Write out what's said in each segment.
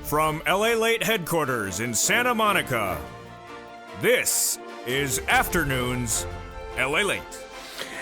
From LALATE headquarters in Santa Monica, this is Afternoons LALATE.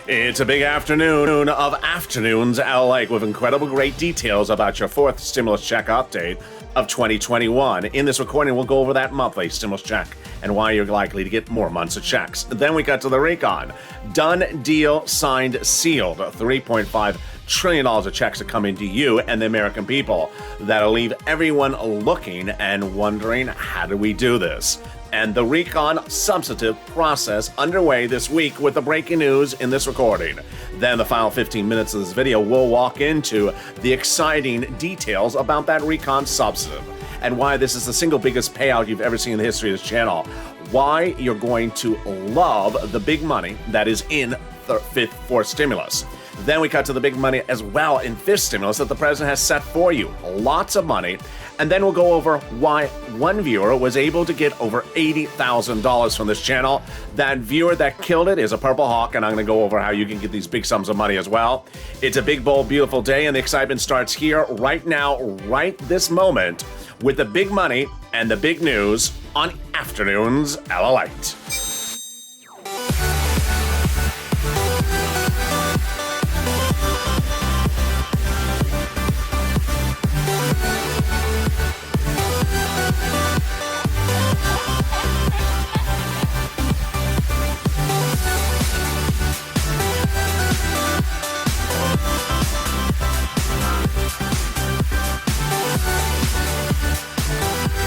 It's a big afternoon of Afternoons LALATE with incredible great details about your fourth stimulus check update of 2021. In this recording, we'll go over that monthly stimulus check and why you're likely to get more months of checks. Then we got to the recon. Done, deal, signed, sealed. $3.5 trillion of checks are coming to you and the American people. That'll leave everyone looking and wondering, how do we do this? And the recon substantive process underway this week with the breaking news in this recording. Then the final 15 minutes of this video, we'll walk into the exciting details about that recon substantive and why this is the single biggest payout you've ever seen in the history of this channel. Why you're going to love the big money that is in the fourth stimulus. Then we cut to the big money as well in fifth stimulus that the president has set for you. Lots of money. And then we'll go over why one viewer was able to get over $80,000 from this channel. That viewer that killed it is a Purple Hawk, and I'm going to go over how you can get these big sums of money as well. It's a big, bold, beautiful day, and the excitement starts here, right now, right this moment, with the big money and the big news on Afternoons LALATE.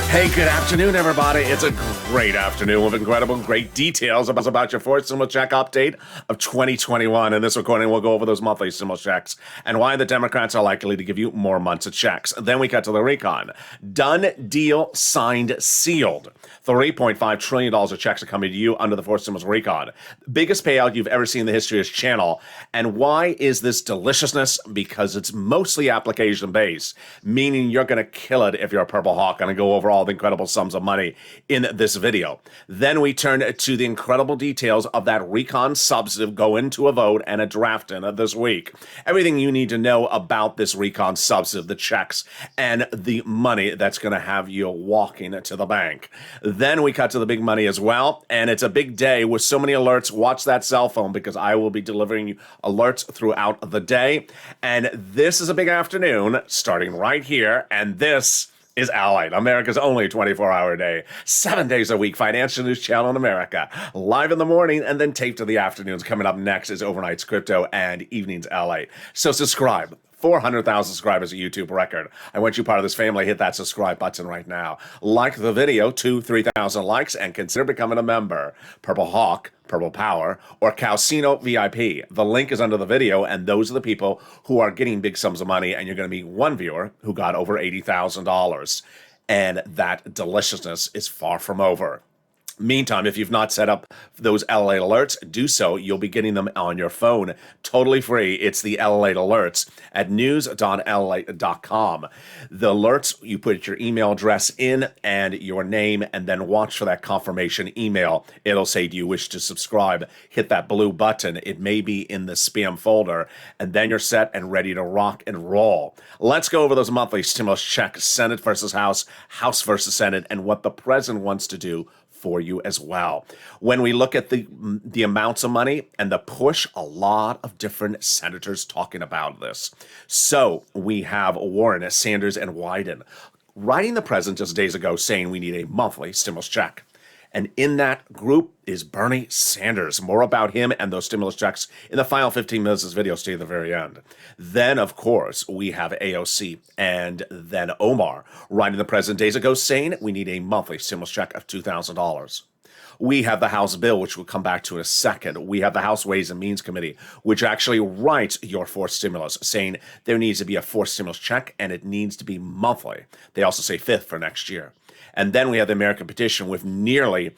Hey, good afternoon, everybody. It's a great afternoon with incredible, great details about your fourth stimulus check update of 2021. In this recording, we'll go over those monthly stimulus checks and why the Democrats are likely to give you more months of checks. Then we cut to the recon. Done, deal, signed, sealed. $3.5 trillion of checks are coming to you under the fourth stimulus recon. Biggest payout you've ever seen in the history of this channel. And why is this deliciousness? Because it's mostly application-based, meaning you're going to kill it if you're a Purple Hawk. I'm going to go over all the incredible sums of money in this video. Then we turn to the incredible details of that recon substantive going to a vote and a draft in this week. Everything you need to know about this recon substantive, the checks, and the money that's going to have you walking to the bank. Then we cut to the big money as well, and it's a big day with so many alerts. Watch that cell phone because I will be delivering you alerts throughout the day. And this is a big afternoon starting right here, and this is LALATE, America's only 24-hour day, 7 days a week financial news channel in America. Live in the morning and then taped to the afternoons. Coming up next is Overnight's Crypto and Evenings LALATE. So subscribe. 400,000 subscribers, a YouTube record. I want you part of this family. Hit that subscribe button right now. Like the video, 3,000 likes, and consider becoming a member. Purple Hawk, Purple Power, or Calcino VIP. The link is under the video, and those are the people who are getting big sums of money, and you're going to be one viewer who got over $80,000. And that deliciousness is far from over. Meantime, if you've not set up those LALATE alerts, do so. You'll be getting them on your phone totally free. It's the LALATE alerts at news.lalate.com. The alerts, you put your email address in and your name, and then watch for that confirmation email. It'll say, do you wish to subscribe? Hit that blue button. It may be in the spam folder, and then you're set and ready to rock and roll. Let's go over those monthly stimulus checks, Senate versus House, House versus Senate, and what the president wants to do for you as well. When we look at the amounts of money and the push, a lot of different senators talking about this. So we have Warren, Sanders, and Wyden writing the president just days ago saying we need a monthly stimulus check. And in that group is Bernie Sanders. More about him and those stimulus checks in the final 15 minutes of this video. Stay to the very end. Then, of course, we have AOC and then Omar writing the president days ago saying we need a monthly stimulus check of $2,000. We have the House bill, which we'll come back to in a second. We have the House Ways and Means Committee, which actually writes your fourth stimulus, saying there needs to be a fourth stimulus check and it needs to be monthly. They also say fifth for next year. And then we have the American petition with nearly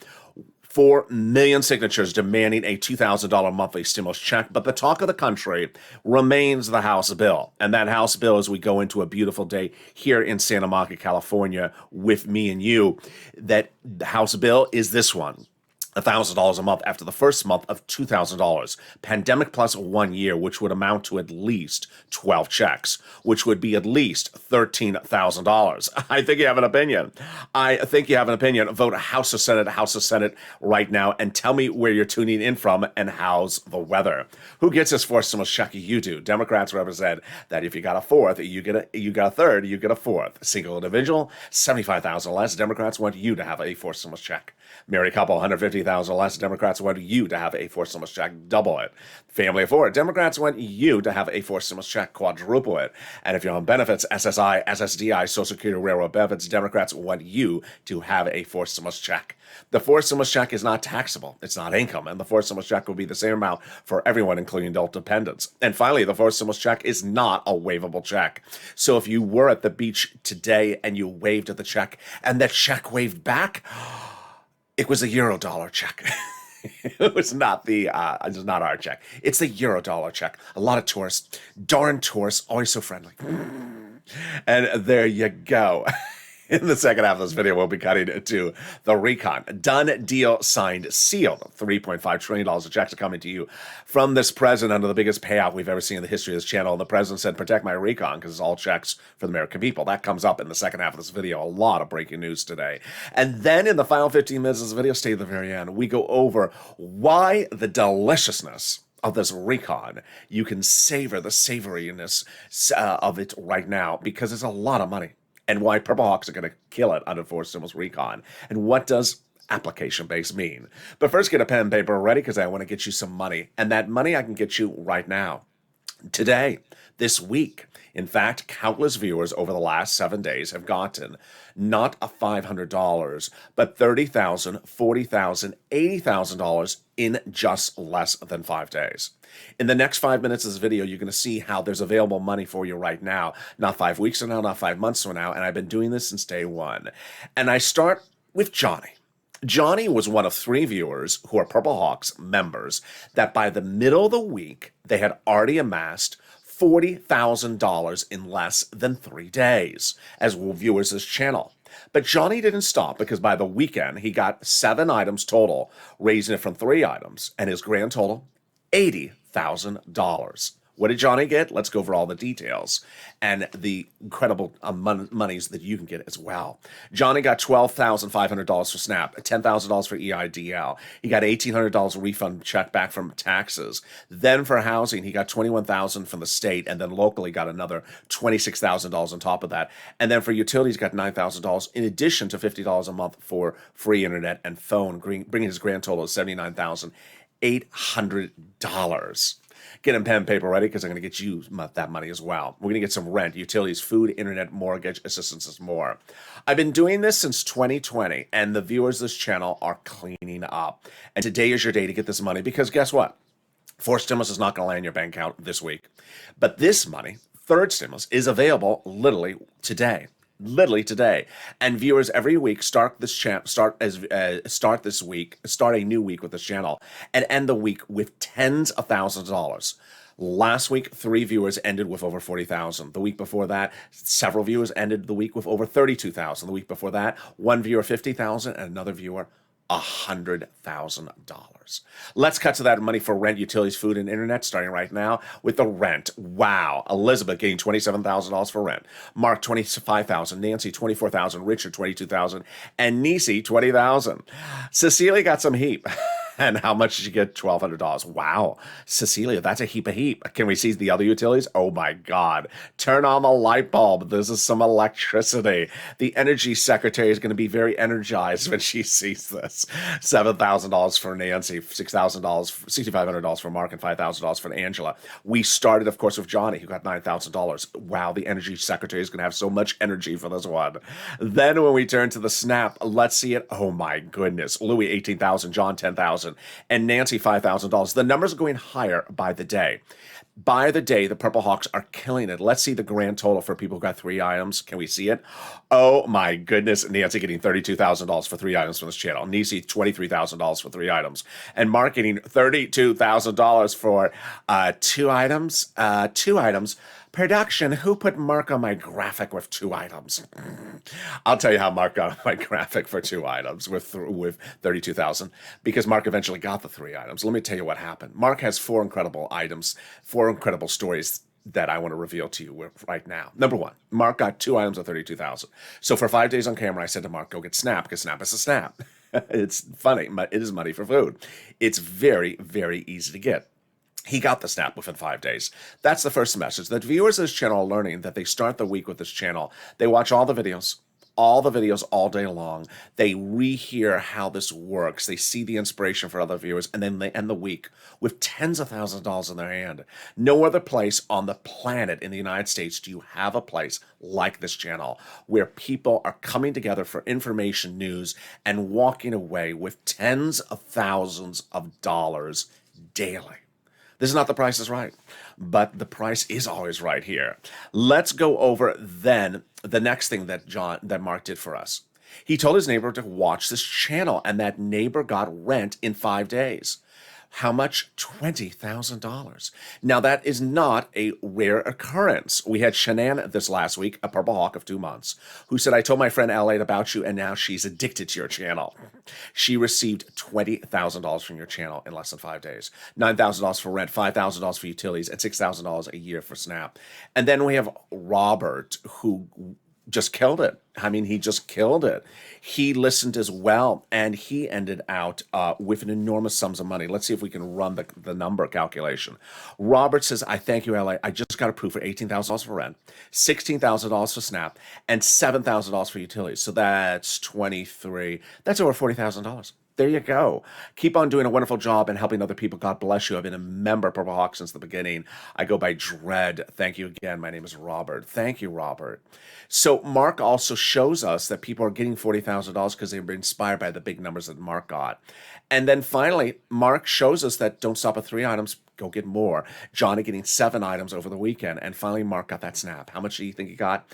4 million signatures demanding a $2,000 monthly stimulus check. But the talk of the country remains the House bill. And that House bill, as we go into a beautiful day here in Santa Monica, California, with me and you, that House bill is this one. $1,000 a month after the first month of $2,000. Pandemic plus 1 year, which would amount to at least 12 checks, which would be at least $13,000. I think you have an opinion. I think you have an opinion. Vote House or Senate right now, and tell me where you're tuning in from and how's the weather. Who gets this fourth stimulus check? You do. Democrats represent that if you got a fourth, you get a third, you get a fourth. Single individual, $75,000 less. Democrats want you to have a fourth stimulus check. Married couple, $150,000 less. Democrats want you to have a fourth stimulus check, double it. Family of four, Democrats want you to have a fourth stimulus check, quadruple it. And if you're on benefits, SSI, SSDI, Social Security, Railroad benefits, Democrats want you to have a fourth stimulus check. The fourth stimulus check is not taxable. It's not income. And the fourth stimulus check will be the same amount for everyone, including adult dependents. And finally, the fourth stimulus check is not a waivable check. So if you were at the beach today and you waved at the check and that check waved back, it was a Euro-dollar check. It was not it's not our check. It's the Euro-dollar check. A lot of tourists, darn tourists, always so friendly. And there you go. In the second half of this video, we'll be cutting to the recon. Done deal signed, sealed. $3.5 trillion of checks are coming to you from this president under the biggest payout we've ever seen in the history of this channel. And the president said, protect my recon, because it's all checks for the American people. That comes up in the second half of this video. A lot of breaking news today. And then in the final 15 minutes of this video, stay to the very end, we go over why the deliciousness of this recon. You can savor the savoriness of it right now, because it's a lot of money. And why Purple Hawks are going to kill it under fourth stimulus recon. And what does application base mean? But first, get a pen and paper ready, because I want to get you some money. And that money I can get you right now. Today, this week. In fact, countless viewers over the last 7 days have gotten not a $500, but $30,000, $40,000, $80,000 in just less than 5 days. In the next 5 minutes of this video, you're going to see how there's available money for you right now. Not 5 weeks from now, not 5 months from now. And I've been doing this since day one. And I start with Johnny. Johnny was one of 3 viewers who are Purple Hawks members that by the middle of the week, they had already amassed $40,000 in less than 3 days as viewers of this channel. But Johnny didn't stop, because by the weekend, he got 7 items total, raising it from 3 items, and his grand total, $80,000. What did Johnny get? Let's go over all the details and the incredible monies that you can get as well. Johnny got $12,500 for SNAP, $10,000 for EIDL. He got $1,800 refund check back from taxes. Then for housing, he got $21,000 from the state, and then locally got another $26,000 on top of that. And then for utilities, got $9,000 in addition to $50 a month for free internet and phone, bringing his grand total to $79,800. Get a pen and paper ready, because I'm going to get you that money as well. We're going to get some rent, utilities, food, internet, mortgage, assistances, more. I've been doing this since 2020, and the viewers of this channel are cleaning up. And today is your day to get this money, because guess what? Fourth stimulus is not going to land in your bank account this week. But this money, third stimulus, is available literally today. Literally today. And viewers every week start a new week with this channel and end the week with tens of thousands of dollars. Last week, 3 viewers ended with over $40,000. The week before that, several viewers ended the week with over $32,000. The week before that, 1 viewer $50,000 and another viewer $100,000. Let's cut to that money for rent, utilities, food, and internet, starting right now with the rent. Wow. Elizabeth getting $27,000 for rent. Mark, $25,000. Nancy, $24,000. Richard, $22,000. And Nisi, $20,000. Cecilia got some heap. And how much did you get? $1,200. Wow. Cecilia, that's a heap of heap. Can we see the other utilities? Oh my God. Turn on the light bulb. This is some electricity. The energy secretary is going to be very energized when she sees this. $7,000 for Nancy, $6,500 for Mark, and $5,000 for Angela. We started, of course, with Johnny, who got $9,000. Wow, the energy secretary is going to have so much energy for this one. Then when we turn to the SNAP, let's see it. Oh my goodness. Louis, $18,000. John, $10,000. And Nancy, $5,000. The numbers are going higher by the day. By the day, the Purple Hawks are killing it. Let's see the grand total for people who got 3 items. Can we see it? Oh my goodness. Nancy getting $32,000 for 3 items from this channel. Nisi, $23,000 for 3 items. And Mark getting $32,000 for 2 items. 2 items. Production, who put Mark on my graphic with 2 items? I'll tell you how Mark got on my graphic for 2 items with 32,000, because Mark eventually got the 3 items. Let me tell you what happened. Mark has 4 incredible items, 4 incredible stories that I want to reveal to you right now. Number 1, Mark got 2 items of 32,000. So for 5 days on camera, I said to Mark, go get Snap, because Snap is a Snap. It's funny, but it is money for food. It's very, very easy to get. He got the Snap within 5 days. That's the first message. The viewers of this channel are learning that they start the week with this channel. They watch all the videos all day long. They rehear how this works. They see the inspiration for other viewers, and then they end the week with tens of thousands of dollars in their hand. No other place on the planet in the United States do you have a place like this channel where people are coming together for information, news, and walking away with tens of thousands of dollars daily. This is not The Price is Right, but the price is always right here. Let's go over then the next thing that Mark did for us. He told his neighbor to watch this channel, and that neighbor got rent in 5 days. How much? $20,000. Now, that is not a rare occurrence. We had Shanann this last week, a Purple Hawk of 2 months, who said, I told my friend LALATE about you, and now she's addicted to your channel. She received $20,000 from your channel in less than 5 days. $9,000 for rent, $5,000 for utilities, and $6,000 a year for Snap. And then we have Robert, who just killed it. I mean, he just killed it. He listened as well, and he ended out with an enormous sums of money. Let's see if we can run the number calculation. Robert says, I thank you, LA. I just got approved for $18,000 for rent, $16,000 for Snap, and $7,000 for utilities. So that's 23. That's over $40,000. There you go. Keep on doing a wonderful job and helping other people. God bless you. I've been a member of Purple Hawk since the beginning. I go by Dread. Thank you again. My name is Robert. Thank you, Robert. So Mark also shows us that people are getting $40,000 because they were inspired by the big numbers that Mark got. And then finally, Mark shows us that don't stop at 3 items, go get more. Johnny getting 7 items over the weekend. And finally, Mark got that Snap. How much do you think he got?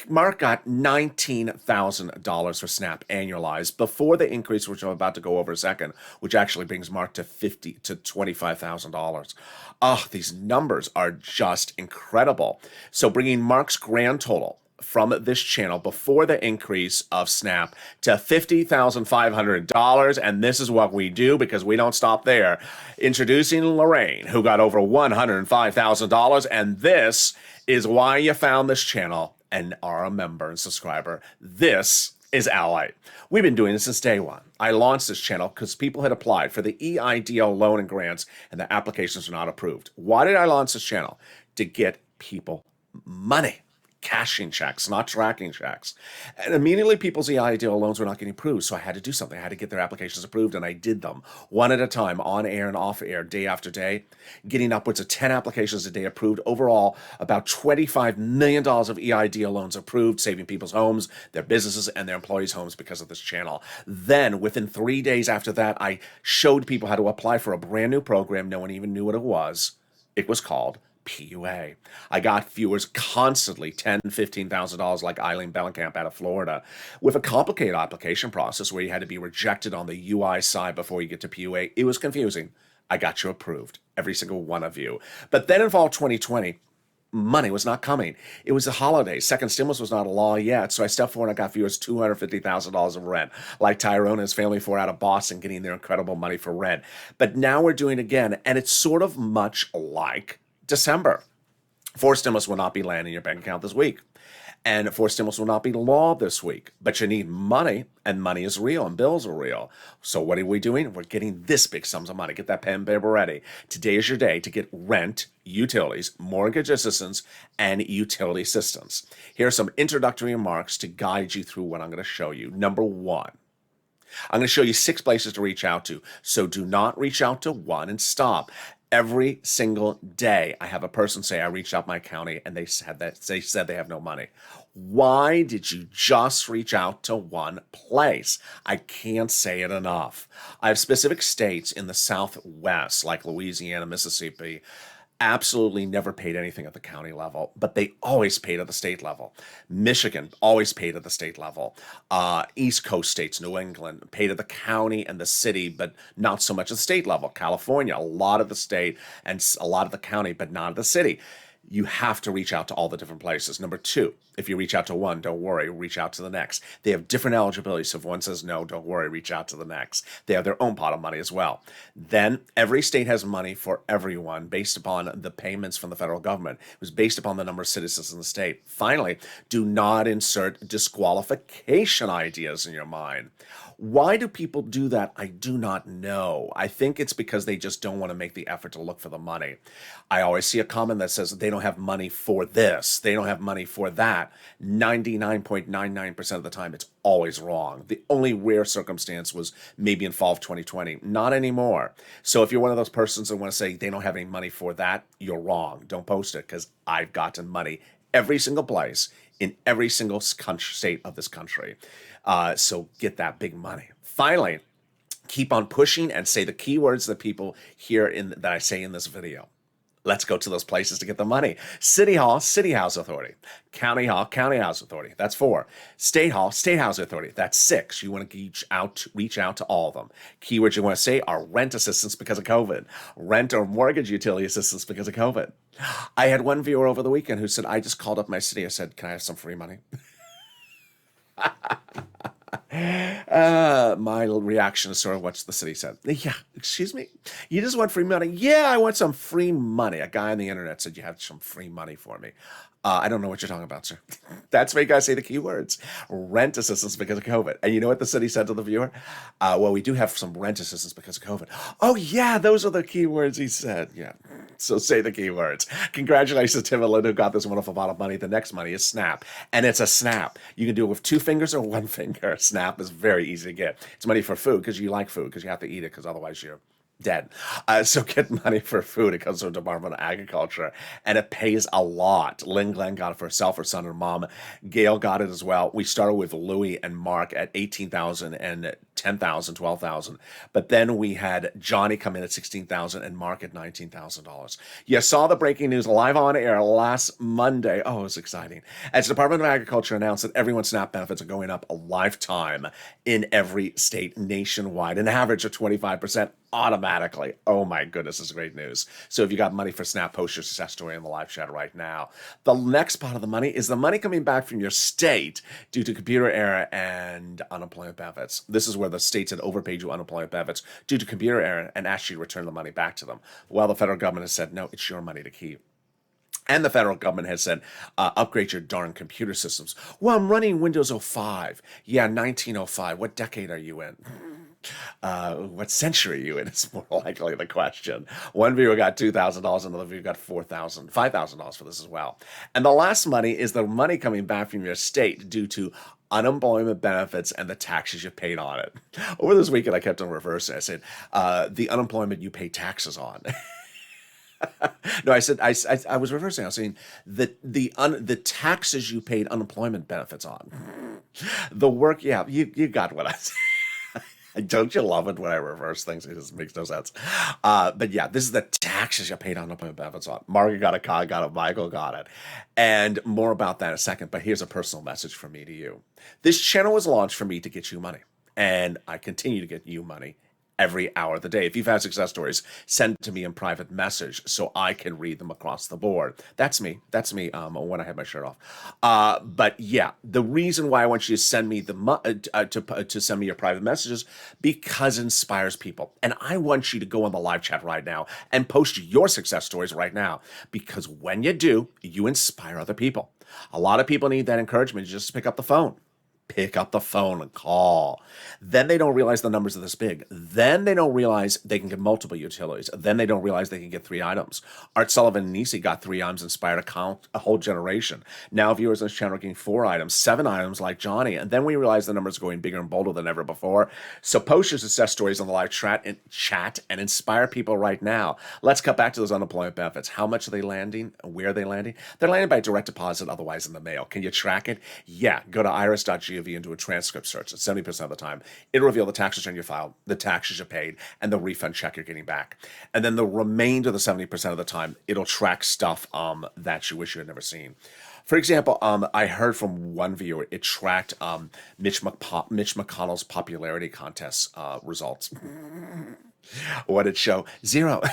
Mark got $19,000 for Snap annualized before the increase, which I'm about to go over in a second, which actually brings Mark to $25,000. These numbers are just incredible. So bringing Mark's grand total from this channel before the increase of Snap to $50,500. And this is what we do because we don't stop there. Introducing Lorraine, who got over $105,000. And this is why you found this channel and are a member and subscriber. This is LALATE. We've been doing this since day one. I launched this channel because people had applied for the EIDL loan and grants and the applications were not approved. Why did I launch this channel? To get people money. Cashing checks, not tracking checks. And immediately people's EIDL loans were not getting approved, so I had to do something. I had to get their applications approved, and I did them one at a time, on air and off air, day after day, getting upwards of 10 applications a day approved. Overall, about $25 million of EIDL loans approved, saving people's homes, their businesses, and their employees' homes because of this channel. Then, within 3 days after that, I showed people how to apply for a brand new program. No one even knew what it was. It was called PUA. I got viewers constantly, $10,000, $15,000, like Eileen Bellenkamp out of Florida, with a complicated application process where you had to be rejected on the UI side before you get to PUA. It was confusing. I got you approved, every single one of you. But then in fall 2020, money was not coming. It was the holidays. Second stimulus was not a law yet. So I stepped forward and I got viewers $250,000 of rent, like Tyrone and his family for out of Boston getting their incredible money for rent. But now we're doing it again, and it's sort of much like December. 4 stimulus will not be landing in your bank account this week. And 4 stimulus will not be law this week. But you need money, and money is real, and bills are real. So what are we doing? We're getting this big sums of money. Get that pen and paper ready. Today is your day to get rent, utilities, mortgage assistance, and utility assistance. Here are some introductory remarks to guide you through what I'm going to show you. Number 1. I'm going to show you 6 places to reach out to. So do not reach out to one and stop. Every single day, I have a person say, I reached out my county and they said they have no money. Why did you just reach out to one place? I can't say it enough. I have specific states in the Southwest, like Louisiana, Mississippi, absolutely never paid anything at the county level, but they always paid at the state level. Michigan always paid at the state level. East Coast states, New England, paid at the county and the city, but not so much at the state level. California, a lot of the state and a lot of the county, but not at the city. you have to reach out to all the different places. Number two, if you reach out to one, don't worry, reach out to the next. They have different eligibility. So if one says no, don't worry, reach out to the next. They have their own pot of money as well. Then every state has money for everyone based upon the payments from the federal government. It was based upon the number of citizens in the state. Finally, do not insert disqualification ideas in your mind. Why do people do that? I do not know. I think it's because they just don't want to make the effort to look for the money. I always see a comment that says they don't have money for this. They don't have money for that. 99.99% of the time, it's always wrong. The only rare circumstance was maybe in fall of 2020. Not anymore. So if you're one of those persons that want to say they don't have any money for that, you're wrong. Don't post it, because I've gotten money every single place in every single state of this country. So get that big money. Finally, keep on pushing and say the keywords that people hear that I say in this video. Let's go to those places to get the money. City Hall, City House Authority. County Hall, County House Authority. That's 4. State Hall, State House Authority. That's 6. You want to reach out to all of them. Keywords you want to say are rent assistance because of COVID. Rent or mortgage utility assistance because of COVID. I had one viewer over the weekend who said, I just called up my city. I said, can I have some free money? My reaction is sort of what the city said. Yeah, excuse me? You just want free money? Yeah, I want some free money. A guy on the internet said you have some free money for me. I don't know what you're talking about, sir. That's why you guys say the key words. Rent assistance because of COVID. And you know what the city said to the viewer? Well, we do have some rent assistance because of COVID. Oh, yeah, those are the key words he said. Yeah. So say the key words. Congratulations to Tim and Linda who got this wonderful pot of money. The next money is Snap. And it's a Snap. You can do it with 2 fingers or 1 finger. Snap is very easy to get. It's money for food because you like food, because you have to eat it, because otherwise you're dead. So get money for food. It comes from the Department of Agriculture, and it pays a lot. Lynn Glenn got it for herself, her son, and mom. Gail got it as well. We started with Louie and Mark at $18,000 and $10,000, $12,000. But then we had Johnny come in at $16,000 and Mark at $19,000. You saw the breaking news live on air last Monday. Oh, it was exciting. As the Department of Agriculture announced that everyone's SNAP benefits are going up a lifetime in every state nationwide, an average of 25%. Automatically. Oh my goodness, this is great news. So if you got money for Snap, post your success story in the live chat right now. The next part of the money is the money coming back from your state due to computer error and unemployment benefits. This is where the states had overpaid you unemployment benefits due to computer error and asked you to return the money back to them. Well, the federal government has said, no, it's your money to keep. And the federal government has said, upgrade your darn computer systems. Well, I'm running Windows 05. Yeah, 1905. What decade are you in? What century are you in is more likely the question. One viewer got $2,000, another viewer got $5,000 for this as well. And the last money is the money coming back from your state due to unemployment benefits and the taxes you paid on it. Over this weekend, I kept on reversing. I said, the unemployment you pay taxes on. No, I said I was reversing. I was saying the taxes you paid unemployment benefits on. The work, yeah, you got what I said. Don't you love it when I reverse things? It just makes no sense. But yeah, this is the taxes you paid on unemployment benefits on. Margaret got it, Kyle got it, Michael got it. And more about that in a second, but here's a personal message from me to you. This channel was launched for me to get you money, and I continue to get you money every hour of the day. If you've had success stories, send it to me in private message so I can read them across the board. That's me. That's me when I have my shirt off. But yeah, the reason why I want you to send me to send me your private messages, because it inspires people. And I want you to go on the live chat right now and post your success stories right now, because when you do, you inspire other people. A lot of people need that encouragement just to pick up the phone. Pick up the phone and call. Then they don't realize the numbers are this big. Then they don't realize they can get multiple utilities. Then they don't realize they can get 3 items. Art Sullivan and Nisi got 3 items, inspired a whole generation. Now viewers on this channel are getting 4 items, 7 items like Johnny. And then we realize the numbers are going bigger and bolder than ever before. So post your success stories on the live chat and inspire people right now. Let's cut back to those unemployment benefits. How much are they landing? Where are they landing? They're landing by direct deposit, otherwise in the mail. Can you track it? Yeah, go to iris.gov and do a transcript search. At 70% of the time, it'll reveal the tax return you filed, the taxes you paid, and the refund check you're getting back. And then the remainder of the 70% of the time, it'll track stuff that you wish you had never seen. For example, I heard from one viewer, it tracked Mitch McConnell's popularity contest results. What did it show? 0.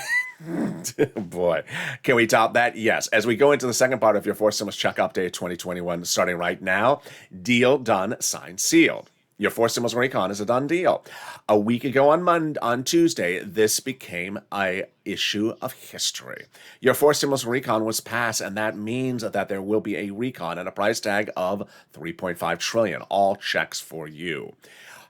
Boy, can we top that? Yes. As we go into the second part of your fourth stimulus check update 2021, starting right now, deal done, signed, sealed. Your fourth stimulus recon is a done deal. A week ago on Tuesday, this became a issue of history. Your fourth stimulus recon was passed, and that means that there will be a recon and a price tag of $3.5 trillion. All checks for you.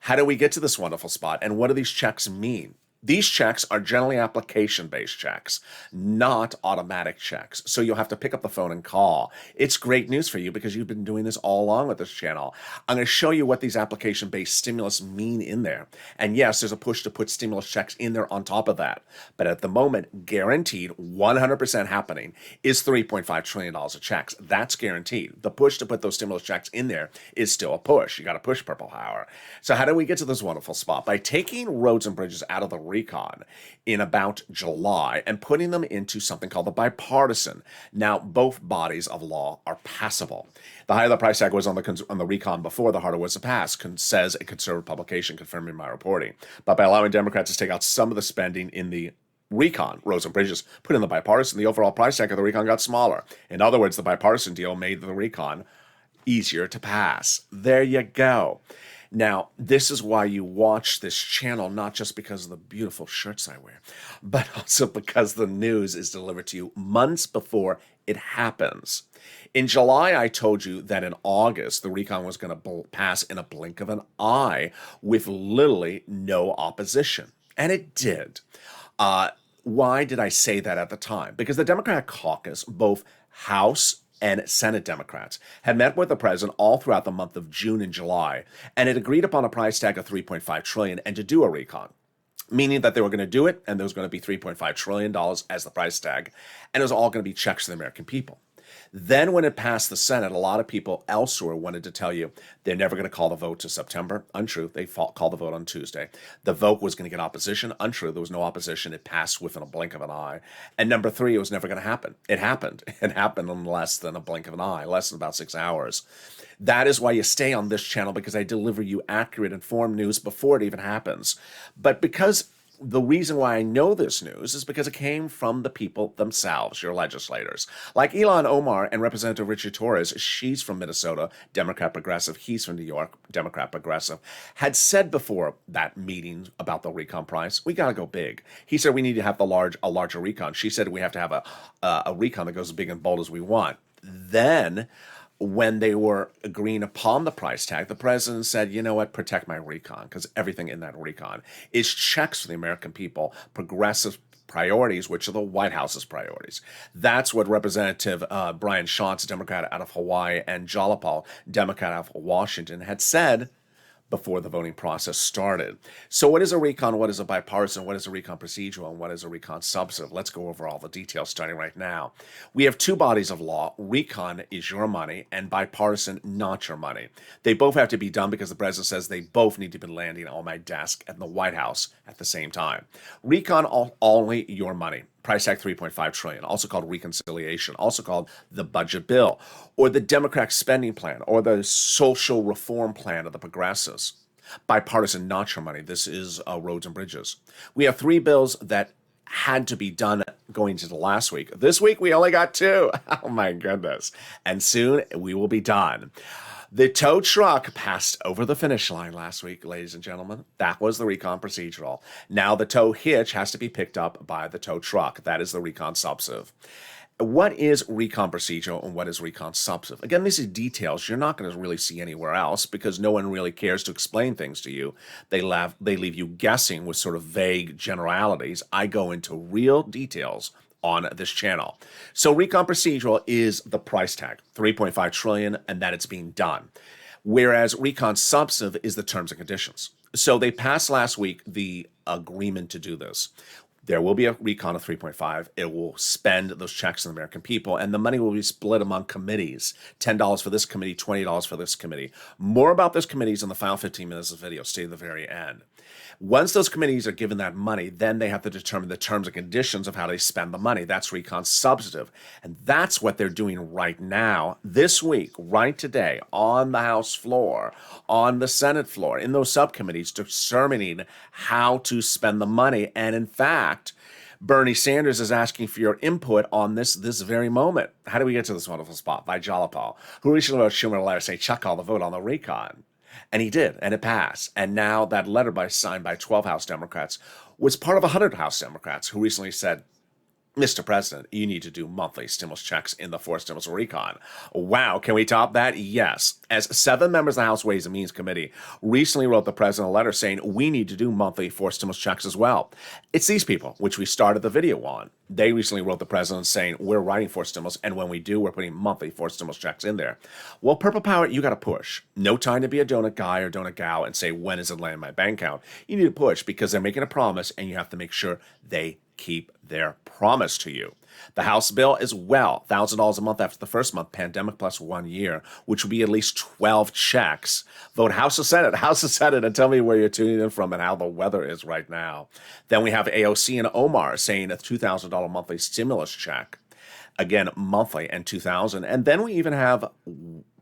How do we get to this wonderful spot, and what do these checks mean? These checks are generally application-based checks, not automatic checks. So you'll have to pick up the phone and call. It's great news for you because you've been doing this all along with this channel. I'm going to show you what these application-based stimulus mean in there. And yes, there's a push to put stimulus checks in there on top of that. But at the moment, guaranteed, 100% happening, is $3.5 trillion of checks. That's guaranteed. The push to put those stimulus checks in there is still a push. You got to push purple power. So how do we get to this wonderful spot? By taking roads and bridges out of the recon in about July and putting them into something called the bipartisan. Now, both bodies of law are passable. The higher the price tag was on the recon before, the harder it was to pass, says a conservative publication confirming my reporting. But by allowing Democrats to take out some of the spending in the recon, roads and bridges, put in the bipartisan, the overall price tag of the recon got smaller. In other words, the bipartisan deal made the recon easier to pass. There you go. Now, this is why you watch this channel, not just because of the beautiful shirts I wear, but also because the news is delivered to you months before it happens. In July, I told you that in August, the recon was going to pass in a blink of an eye with literally no opposition. And it did. Why did I say that at the time? Because the Democratic caucus, both House and Senate Democrats, had met with the president all throughout the month of June and July, and had agreed upon a price tag of $3.5 trillion and to do a recon, meaning that they were going to do it, and there was going to be $3.5 trillion as the price tag, and it was all going to be checks to the American people. Then when it passed the Senate, a lot of people elsewhere wanted to tell you they're never going to call the vote to September. Untrue. They called the vote on Tuesday. The vote was going to get opposition. Untrue. There was no opposition. It passed within a blink of an eye. And number three, it was never going to happen. It happened. It happened in less than a blink of an eye, less than about 6 hours. That is why you stay on this channel, because I deliver you accurate, informed news before it even happens. But because the reason why I know this news is because it came from the people themselves, your legislators. Like Ilhan Omar and Representative Richard Torres, she's from Minnesota, Democrat progressive, he's from New York, Democrat progressive, had said before that meeting about the recon price, we got to go big. He said we need to have a larger recon. She said we have to have a recon that goes as big and bold as we want. Then, when they were agreeing upon the price tag, the president said, you know what, protect my recon, because everything in that recon is checks for the American people, progressive priorities, which are the White House's priorities. That's what Representative Brian Schatz, Democrat out of Hawaii, and Jalapal, Democrat out of Washington, had said before the voting process started. So what is a recon? What is a bipartisan? What is a recon procedural? And what is a recon substantive? Let's go over all the details starting right now. We have two bodies of law. Recon is your money, and bipartisan, not your money. They both have to be done because the president says they both need to be landing on my desk at the White House at the same time. Recon, only your money. Price tag $3.5 trillion, also called reconciliation, also called the budget bill, or the Democratic spending plan, or the social reform plan of the progressives. Bipartisan, not your money. This is roads and bridges. We have three bills that had to be done going into the last week. This week, we only got two. Oh, my goodness. And soon, we will be done. The tow truck passed over the finish line last week, ladies and gentlemen. That was the recon procedural. Now the tow hitch has to be picked up by the tow truck. That is the recon substantive. What is recon procedural and what is recon substantive? Again, these are details you're not going to really see anywhere else because no one really cares to explain things to you. They leave you guessing with sort of vague generalities. I go into real details on this channel. So recon procedural is the price tag, $3.5 trillion, and that it's being done. Whereas recon substantive is the terms and conditions. So they passed last week the agreement to do this. There will be a recon of 3.5. It will spend those checks on the American people, and the money will be split among committees. $10 for this committee, $20 for this committee. More about those committees in the final 15 minutes of the video. Stay to the very end. Once those committees are given that money, then they have to determine the terms and conditions of how they spend the money. That's recon substantive. And that's what they're doing right now, this week, right today, on the House floor, on the Senate floor, in those subcommittees, determining how to spend the money. And in fact, Bernie Sanders is asking for your input on this very moment. How do we get to this wonderful spot? By Jalapal, who recently wrote Schumer a letter saying, chuck all the vote on the recon. And he did, and it passed. And now that letter signed by 12 House Democrats was part of 100 House Democrats who recently said, Mr. President, you need to do monthly stimulus checks in the forced stimulus recon. Wow, can we top that? Yes. As 7 members of the House Ways and Means Committee recently wrote the president a letter saying we need to do monthly forced stimulus checks as well. It's these people, which we started the video on. They recently wrote the president saying we're writing forced stimulus, and when we do, we're putting monthly forced stimulus checks in there. Well, Purple Power, you got to push. No time to be a donut guy or donut gal and say, when is it landing my bank account? You need to push because they're making a promise, and you have to make sure they keep their promise to you. The House bill is $1,000 a month after the first month, pandemic plus 1 year, which would be at least 12 checks. Vote House or Senate, House or Senate, and tell me where you're tuning in from and how the weather is right now. Then we have AOC and Omar saying a $2,000 monthly stimulus check. Again, monthly and $2,000. And then we even have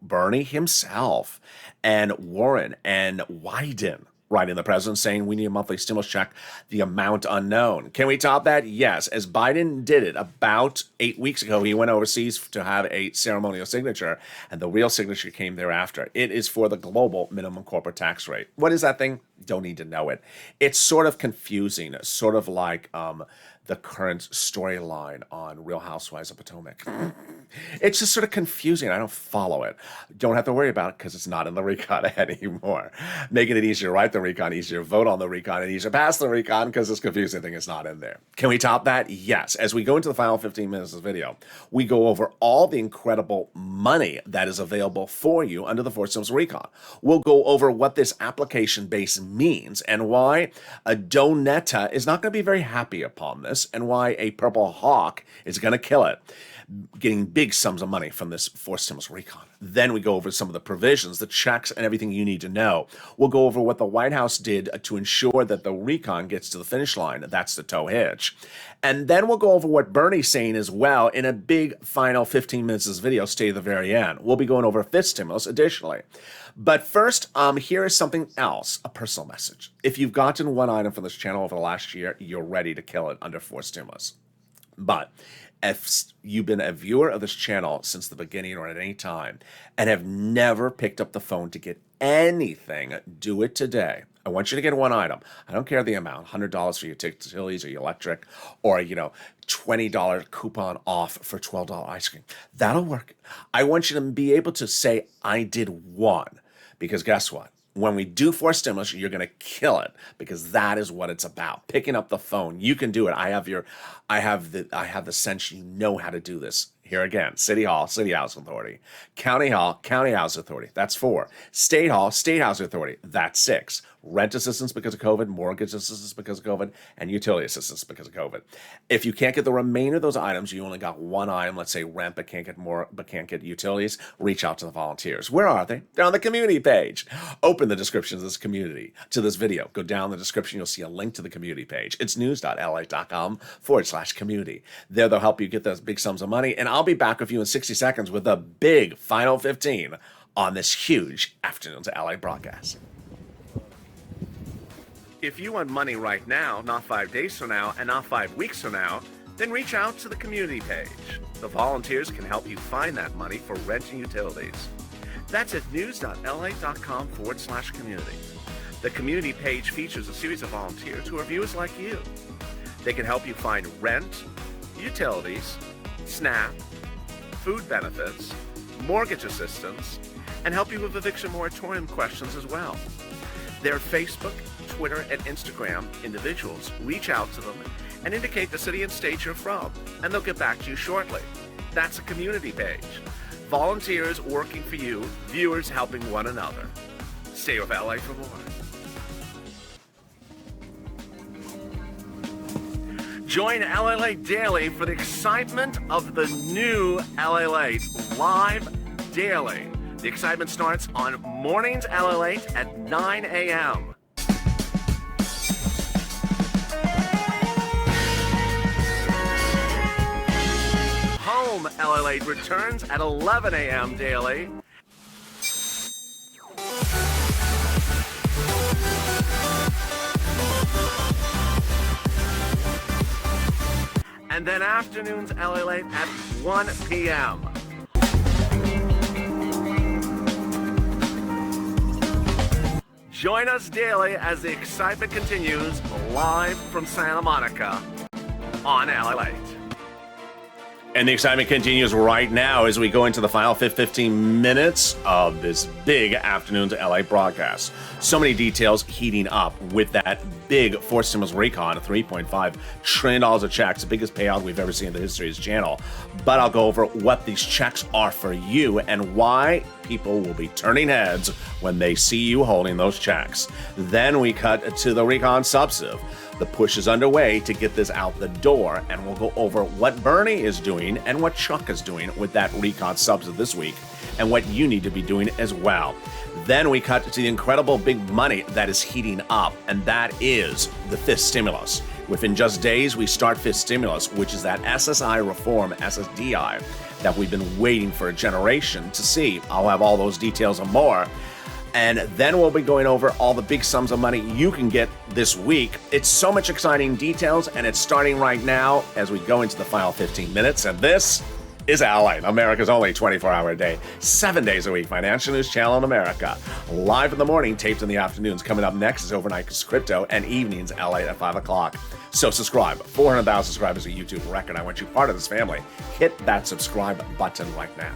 Bernie himself and Warren and Wyden writing the president saying we need a monthly stimulus check, the amount unknown. Can we top that? Yes. As Biden did it about 8 weeks ago, he went overseas to have a ceremonial signature, and the real signature came thereafter. It is for the global minimum corporate tax rate. What is that thing? Don't need to know it. It's sort of confusing, sort of like the current storyline on Real Housewives of Potomac. It's just sort of confusing. I don't follow it. Don't have to worry about it because it's not in the recon anymore. Making it easier to write the recon, easier to vote on the recon, and easier to pass the recon because this confusing thing is not in there. Can we top that? Yes. As we go into the final 15 minutes of this video, we go over all the incredible money that is available for you under the forced stimulus recon. We'll go over what this application base means and why a Donetta is not going to be very happy upon this, and why a Purple Hawk is going to kill it, getting big sums of money from this forced stimulus recon. Then we go over some of the provisions, the checks, and everything you need to know. We'll go over what the White House did to ensure that the recon gets to the finish line. That's the tow hitch. And then we'll go over what Bernie's saying as well in a big final 15 minutes of this video. Stay to the very end. We'll be going over fifth stimulus additionally. But first, here is something else, a personal message. If you've gotten one item from this channel over the last year, you're ready to kill it under forced stimulus. But if you've been a viewer of this channel since the beginning or at any time and have never picked up the phone to get anything, do it today. I want you to get one item. I don't care the amount, $100 for your utilities or your electric, or, $20 coupon off for $12 ice cream. That'll work. I want you to be able to say, I did one. Because guess what? When we do forced stimulus, you're going to kill it, because that is what it's about. Picking up the phone. You can do it. I have the sense you know how to do this. Here again, City Hall, City House Authority. County Hall, County House Authority. That's 4. State Hall, State House Authority. That's 6. Rent assistance because of COVID, mortgage assistance because of COVID, and utility assistance because of COVID. If you can't get the remainder of those items, you only got one item, let's say rent, but can't get more, but can't get utilities, reach out to the volunteers. Where are they? They're on the community page. Open the description of this community, to this video. Go down the description, you'll see a link to the community page. It's news.lalate.com/community. There they'll help you get those big sums of money, and I'll be back with you in 60 seconds with a big final 15 on this huge Afternoons LA broadcast. If you want money right now, not 5 days from now, and not 5 weeks from now, then reach out to the community page. The volunteers can help you find that money for rent and utilities. That's at news.la.com/community. The community page features a series of volunteers who are viewers like you. They can help you find rent, utilities, SNAP, food benefits, mortgage assistance, and help you with eviction moratorium questions as well. Their Facebook, Twitter, and Instagram individuals reach out to them and indicate the city and state you're from, and they'll get back to you shortly. That's a community page. Volunteers working for you, viewers helping one another. Stay with LA for more. Join LALATE Daily for the excitement of the new LALATE live daily. The excitement starts on mornings LALATE at 9 a.m. Home LALATE returns at 11 a.m. daily. and then afternoons LA Late at 1 p.m. Join us daily as the excitement continues live from Santa Monica on LA Late. And the excitement continues right now as we go into the final 15 minutes of this big afternoon to LA broadcast. So many details heating up with that big fourth stimulus recon, $3.5 trillion of checks, the biggest payout we've ever seen in the history of this channel. But I'll go over what these checks are for you and why people will be turning heads when they see you holding those checks. Then we cut to the recon substantive. The push is underway to get this out the door, and we'll go over what Bernie is doing and what Chuck is doing with that recon substantive this week, and what you need to be doing as well. Then we cut to the incredible big money that is heating up, and that is the fifth stimulus. Within just days, we start fifth stimulus, which is that SSI reform, SSDI, that we've been waiting for a generation to see. I'll have all those details and more. And then we'll be going over all the big sums of money you can get this week. It's so much exciting details, and it's starting right now as we go into the final 15 minutes. And this is LALATE, America's only 24-hour-a-day, 7 days a week financial news channel in America. Live in the morning, taped in the afternoons. Coming up next is Overnight Crypto and evenings LALATE at 5 o'clock. So subscribe. 400,000 subscribers, a YouTube record. I want you part of this family. Hit that subscribe button right now.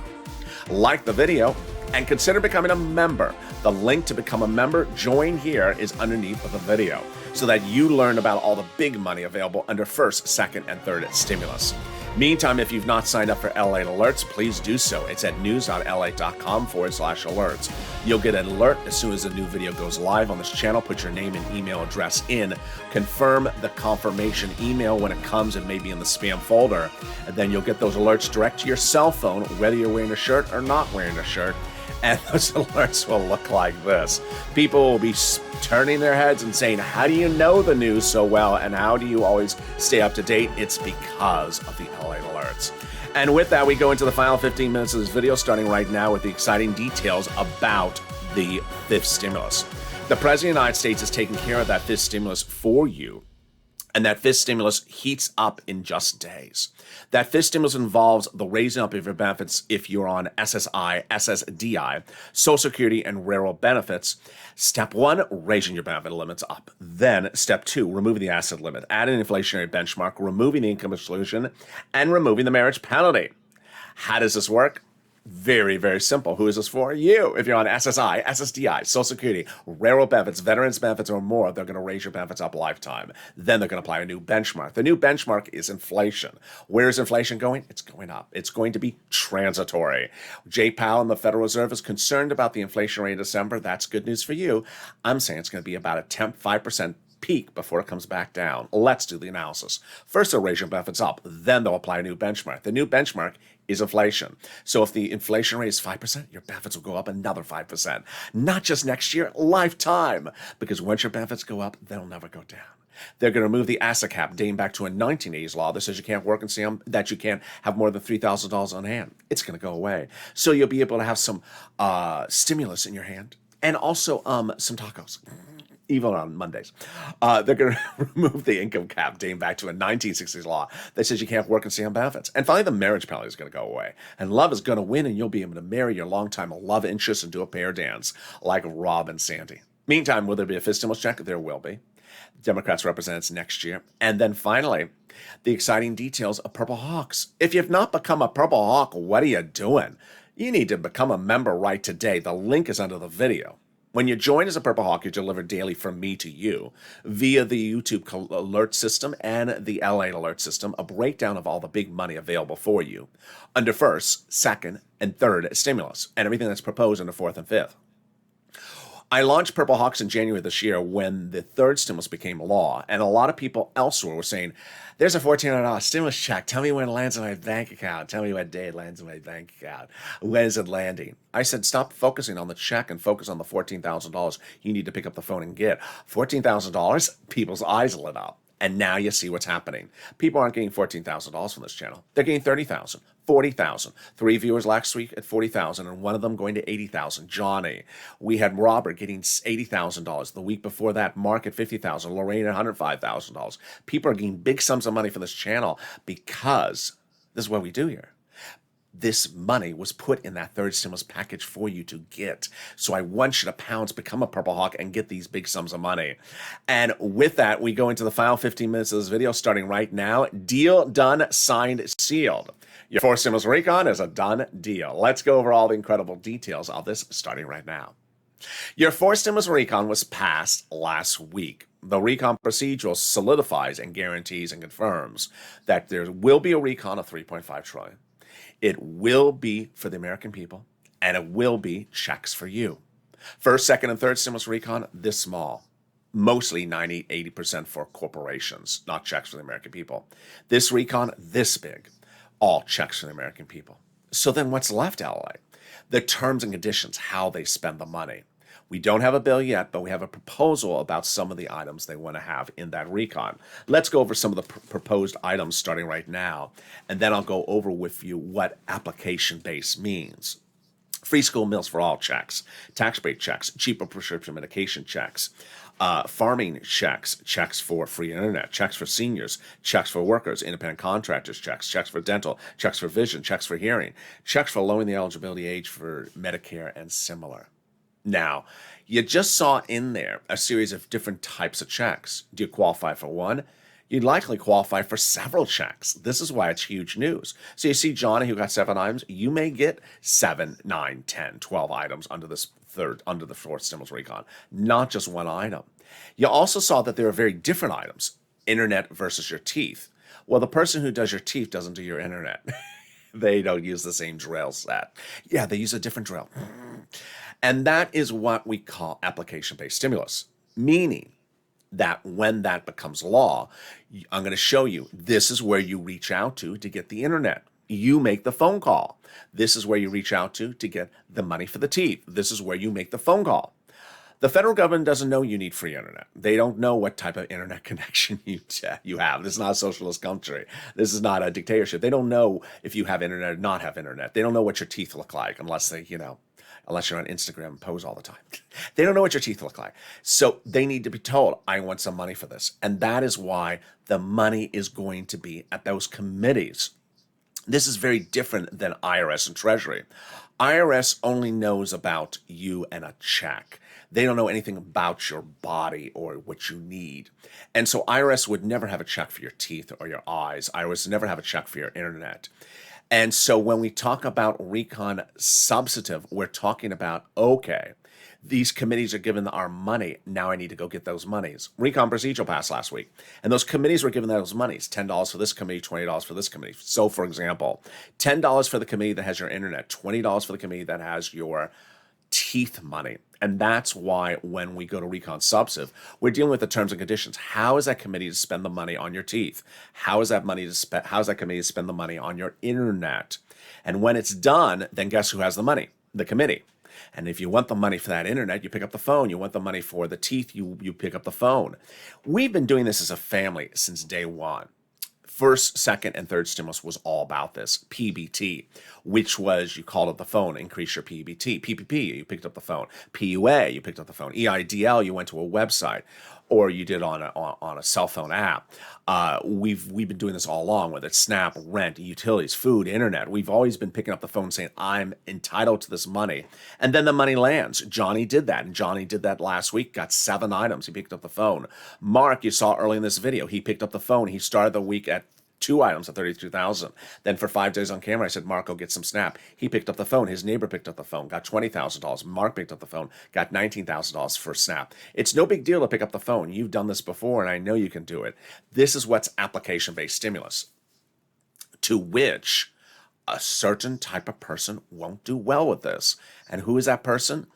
Like the video and consider becoming a member. The link to become a member, join here, is underneath of the video so that you learn about all the big money available under first, second, and third stimulus. Meantime, if you've not signed up for LALATE alerts, please do so. It's at news.lalate.com/alerts. You'll get an alert as soon as a new video goes live on this channel. Put your name and email address in. Confirm the confirmation email when it comes. It may be in the spam folder. And then you'll get those alerts direct to your cell phone, whether you're wearing a shirt or not wearing a shirt. And those alerts will look like this. People will be turning their heads and saying, how do you know the news so well? And how do you always stay up to date? It's because of the LALATE alerts. And with that, we go into the final 15 minutes of this video, starting right now with the exciting details about the fifth stimulus. The President of the United States is taking care of that fifth stimulus for you. And that fifth stimulus heats up in just days. That fifth stimulus involves the raising up of your benefits if you're on SSI, SSDI, Social Security, and railroad benefits. Step 1, raising your benefit limits up. Then step 2, removing the asset limit, adding an inflationary benchmark, removing the income exclusion, and removing the marriage penalty. How does this work? Very, very simple. Who is this for? You. If you're on SSI, SSDI, Social Security, railroad benefits, veterans benefits, or more, they're going to raise your benefits up lifetime. Then they're going to apply a new benchmark. The new benchmark is inflation. Where is inflation going? It's going up. It's going to be transitory. Jay Powell and the Federal Reserve is concerned about the inflation rate in December. That's good news for you. I'm saying it's going to be about a 5% peak before it comes back down. Let's do the analysis. First, they'll raise your benefits up. Then they'll apply a new benchmark. The new benchmark is inflation. So if the inflation rate is 5%, your benefits will go up another 5%. Not just next year, lifetime. Because once your benefits go up, they'll never go down. They're going to remove the asset cap dating back to a 1980s law that says you can't work and see that you can't have more than $3,000 on hand. It's going to go away. So you'll be able to have some stimulus in your hand and also some tacos. Even on Mondays. They're going to remove the income cap dating back to a 1960s law that says you can't work and stay on benefits. And finally, the marriage penalty is going to go away. And love is going to win, and you'll be able to marry your longtime love interest and do a pair dance like Rob and Sandy. Meantime, will there be a fifth stimulus check? There will be. Democrats representatives next year. And then finally, the exciting details of Purple Hawks. If you've not become a Purple Hawk, what are you doing? You need to become a member right today. The link is under the video. When you join as a Purple Hawk, you're delivered daily from me to you via the YouTube alert system and the LALATE alert system, a breakdown of all the big money available for you under first, second, and third stimulus, and everything that's proposed under fourth and fifth. I launched Purple Hawks in January this year when the third stimulus became law, and a lot of people elsewhere were saying, there's a $1,400 stimulus check. Tell me when it lands in my bank account. Tell me what day it lands in my bank account. When is it landing? I said, stop focusing on the check and focus on the $14,000 you need to pick up the phone and get. $14,000? People's eyes lit up. And now you see what's happening. People aren't getting $14,000 from this channel. They're getting $30,000, $40,000. 3 viewers last week at $40,000, and one of them going to $80,000. Johnny. We had Robert getting $80,000. The week before that, Mark at $50,000. Lorraine at $105,000. People are getting big sums of money from this channel because this is what we do here. This money was put in that third stimulus package for you to get. So I want you to pounce, become a Purple Hawk, and get these big sums of money. And with that, we go into the final 15 minutes of this video, starting right now. Deal done, signed, sealed. Your fourth stimulus recon is a done deal. Let's go over all the incredible details of this, starting right now. Your fourth stimulus recon was passed last week. The recon procedural solidifies and guarantees and confirms that there will be a recon of $3.5 trillion. It will be for the American people, and it will be checks for you. First, second, and third stimulus recon, this small. Mostly 90-80% for corporations, not checks for the American people. This recon, this big. All checks for the American people. So then what's left, LA? The terms and conditions, how they spend the money. We don't have a bill yet, but we have a proposal about some of the items they want to have in that recon. Let's go over some of the proposed items starting right now, and then I'll go over with you what application-based means. Free school meals for all checks, tax break checks, cheaper prescription medication checks, farming checks, checks for free internet, checks for seniors, checks for workers, independent contractors checks, checks for dental, checks for vision, checks for hearing, checks for lowering the eligibility age for Medicare and similar. Now, you just saw in there a series of different types of checks. Do you qualify for one? You'd likely qualify for several checks. This is why it's huge news. So you see Johnny, who got 7 items, you may get 7, 9, 10, 12 items under the fourth stimulus recon, not just one item. You also saw that there are very different items, internet versus your teeth. Well, the person who does your teeth doesn't do your internet. They don't use the same drill set. Yeah, they use a different drill. And that is what we call application-based stimulus, meaning that when that becomes law, I'm going to show you, this is where you reach out to get the internet. You make the phone call. This is where you reach out to get the money for the teeth. This is where you make the phone call. The federal government doesn't know you need free internet. They don't know what type of internet connection you have. This is not a socialist country. This is not a dictatorship. They don't know if you have internet or not have internet. They don't know what your teeth look like unless they, unless you're on Instagram and pose all the time. They don't know what your teeth look like. So they need to be told, I want some money for this. And that is why the money is going to be at those committees. This is very different than IRS and Treasury. IRS only knows about you and a check. They don't know anything about your body or what you need. And so IRS would never have a check for your teeth or your eyes. IRS would never have a check for your internet. And so when we talk about recon substantive, we're talking about, okay, these committees are given our money. Now I need to go get those monies. Recon procedural passed last week. And those committees were given those monies, $10 for this committee, $20 for this committee. So for example, $10 for the committee that has your internet, $20 for the committee that has your teeth money. And that's why when we go to recon substantive, we're dealing with the terms and conditions. How is that committee to spend the money on your teeth? How is that committee to spend the money on your internet? And when it's done, then guess who has the money? The committee. And if you want the money for that internet, you pick up the phone. You want the money for the teeth, you pick up the phone. We've been doing this as a family since day one. First, second, and third stimulus was all about this. PBT, which was you called up the phone, increase your PBT. PPP, you picked up the phone. PUA, you picked up the phone. EIDL, you went to a website, or you did on a cell phone app. We've been doing this all along, whether it's SNAP, rent, utilities, food, internet. We've always been picking up the phone saying, I'm entitled to this money. And then the money lands. Johnny did that, and Johnny did that last week, got 7 items. He picked up the phone. Mark, you saw early in this video, he picked up the phone. He started the week at 2 items at $32,000. Then for 5 days on camera, I said, Mark, go get some SNAP. He picked up the phone. His neighbor picked up the phone, got $20,000. Mark picked up the phone, got $19,000 for SNAP. It's no big deal to pick up the phone. You've done this before, and I know you can do it. This is what's application-based stimulus, to which a certain type of person won't do well with this. And who is that person?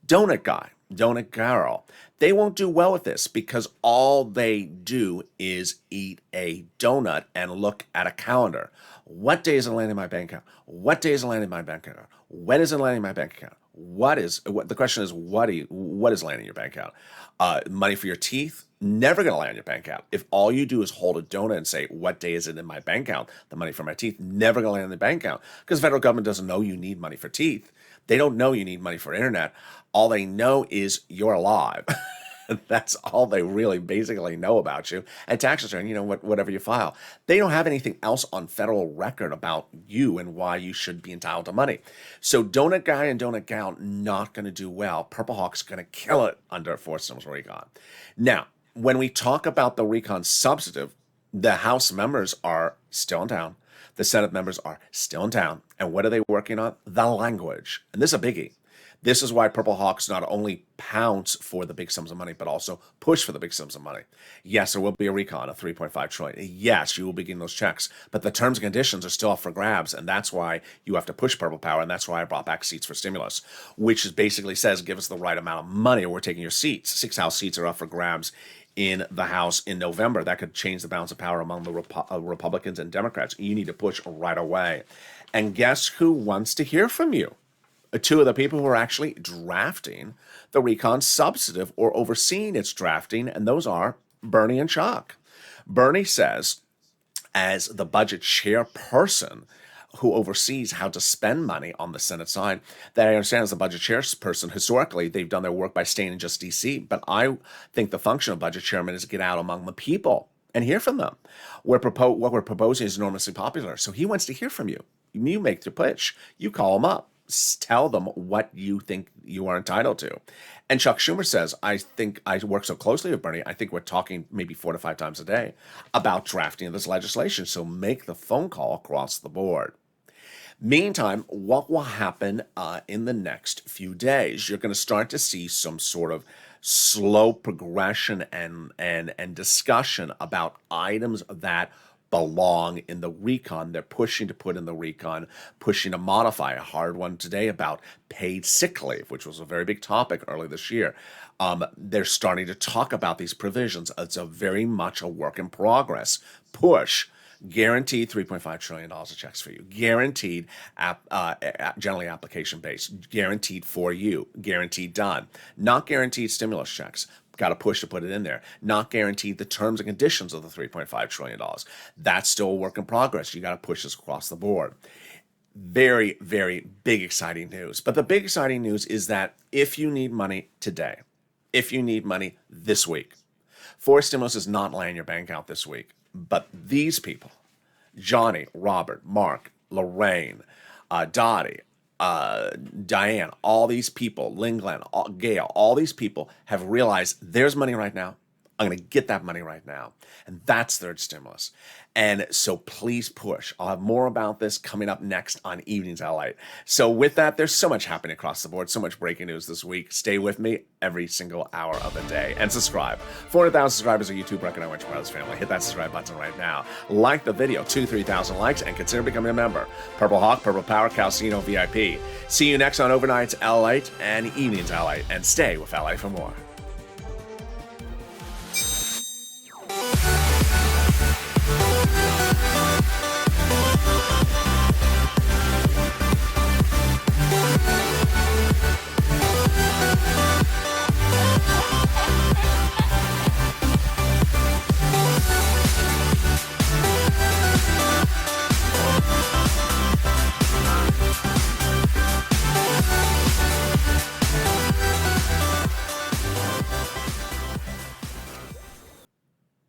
Donut guy, donut girl. They won't do well with this because all they do is eat a donut and look at a calendar. What day is it landing in my bank account? What day is it landing in my bank account? When is it landing in my bank account? The question is, what is landing in your bank account? Money for your teeth? never going to land in your bank account. If all you do is hold a donut and say, what day is it in my bank account? The money for my teeth, never going to land in the bank account, because the federal government doesn't know you need money for teeth. They don't know you need money for internet. All they know is you're alive. That's all they really basically know about you. And tax return, whatever you file. They don't have anything else on federal record about you and why you should be entitled to money. So donut guy and donut gal not going to do well. Purple Hawk's going to kill it under forced stimulus recon. Now, when we talk about the recon substantive, the House members are still in town. The Senate members are still in town. And what are they working on? The language. And this is a biggie. This is why Purple Hawks not only pounce for the big sums of money, but also push for the big sums of money. Yes, there will be a recon of $3.5 trillion. Yes, you will be getting those checks, but the terms and conditions are still up for grabs, and that's why you have to push Purple Power, and that's why I brought back seats for stimulus, which is basically says give us the right amount of money or we're taking your seats. 6 House seats are up for grabs in the House in November. That could change the balance of power among the Republicans and Democrats. You need to push right away. And guess who wants to hear from you? 2 of the people who are actually drafting the recon substantive or overseeing its drafting, and those are Bernie and Chuck. Bernie says, as the budget chairperson who oversees how to spend money on the Senate side, that I understand as the budget chairperson, historically, they've done their work by staying in just D.C., but I think the function of budget chairman is to get out among the people and hear from them. What we're proposing is enormously popular, so he wants to hear from you. You make your pitch. You call him up. Tell them what you think you are entitled to. And Chuck Schumer says, I think I work so closely with Bernie, I think we're talking maybe 4 to 5 times a day about drafting this legislation. So make the phone call across the board. Meantime, what will happen in the next few days? You're going to start to see some sort of slow progression and discussion about items that belong in the recon. They're pushing to put in the recon, pushing to modify a hard one today about paid sick leave, which was a very big topic early this year. They're starting to talk about these provisions. It's a very much a work in progress. Push. Guaranteed $3.5 trillion of checks for you. Guaranteed, generally application-based. Guaranteed for you. Guaranteed done. Not guaranteed stimulus checks. Got to push to put it in there. Not guaranteed the terms and conditions of the $3.5 trillion. That's still a work in progress. You got to push this across the board. Very, very big, exciting news. But the big, exciting news is that if you need money today, if you need money this week, forced stimulus is not laying your bank account this week. But these people, Johnny, Robert, Mark, Lorraine, Dottie, Diane, all these people, Lynn Glenn, Gail, all these people have realized there's money right now. I'm going to get that money right now. And that's third stimulus. And so please push. I'll have more about this coming up next on Evenings LALATE. So with that, there's so much happening across the board, so much breaking news this week. Stay with me every single hour of the day. And subscribe. 400,000 subscribers on YouTube. Recognize what you're part of this family. Hit that subscribe button right now. Like the video, 2,000-3,000 likes, and consider becoming a member. Purple Hawk, Purple Power, Calcino VIP. See you next on Overnights LALATE and Evenings LALATE. And stay with LA for more.